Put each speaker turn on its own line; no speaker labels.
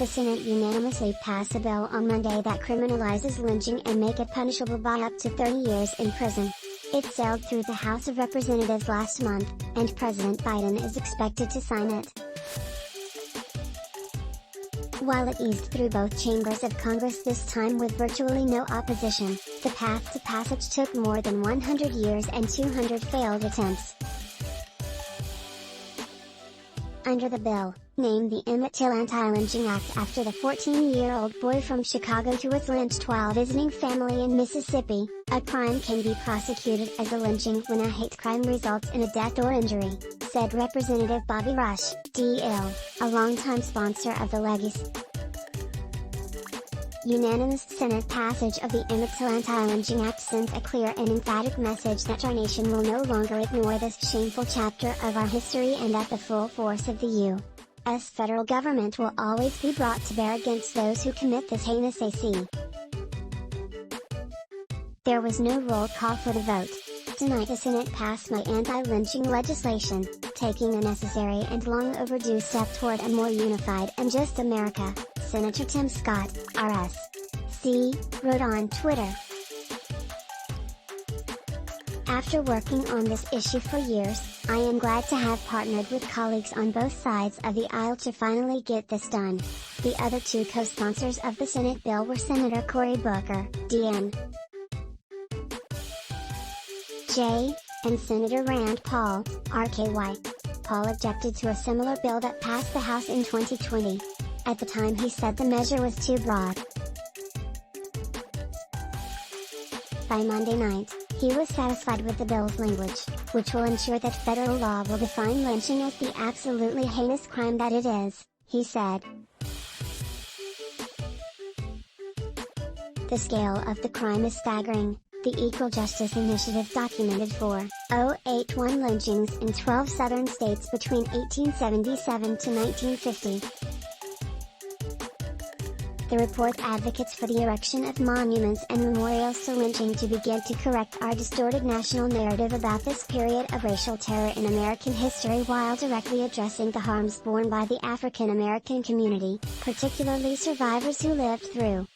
The Senate unanimously passed a bill on Monday that criminalizes lynching and make it punishable by up to 30 years in prison. It sailed through the House of Representatives last month, and President Biden is expected to sign it. While it eased through both chambers of Congress this time with virtually no opposition, the path to passage took more than 100 years and 200 failed attempts. Under the bill, named the Emmett Till Anti-Lynching Act after the 14-year-old boy from Chicago who was lynched while visiting family in Mississippi, a crime can be prosecuted as a lynching when a hate crime results in a death or injury, said Representative Bobby Rush, D.L., a longtime sponsor of the legislation. Unanimous Senate passage of the Emmett Till Anti-Lynching Act sends a clear and emphatic message that our nation will no longer ignore this shameful chapter of our history and that the full force of the U.S. federal government will always be brought to bear against those who commit this heinous act. There was no roll call for the vote. Tonight the Senate passed my anti-lynching legislation, taking a necessary and long overdue step toward a more unified and just America, Senator Tim Scott, R.S.C., wrote on Twitter. After working on this issue for years, I am glad to have partnered with colleagues on both sides of the aisle to finally get this done. The other two co-sponsors of the Senate bill were Senator Cory Booker, D.N. J., and Senator Rand Paul, RKY. Paul objected to a similar bill that passed the House in 2020. At the time he said the measure was too broad. By Monday night, he was satisfied with the bill's language, which will ensure that federal law will define lynching as the absolutely heinous crime that it is, he said. The scale of the crime is staggering. The Equal Justice Initiative documented 4,081 lynchings in 12 southern states between 1877 to 1950. The report advocates for the erection of monuments and memorials to lynching to begin to correct our distorted national narrative about this period of racial terror in American history while directly addressing the harms borne by the African American community, particularly survivors who lived through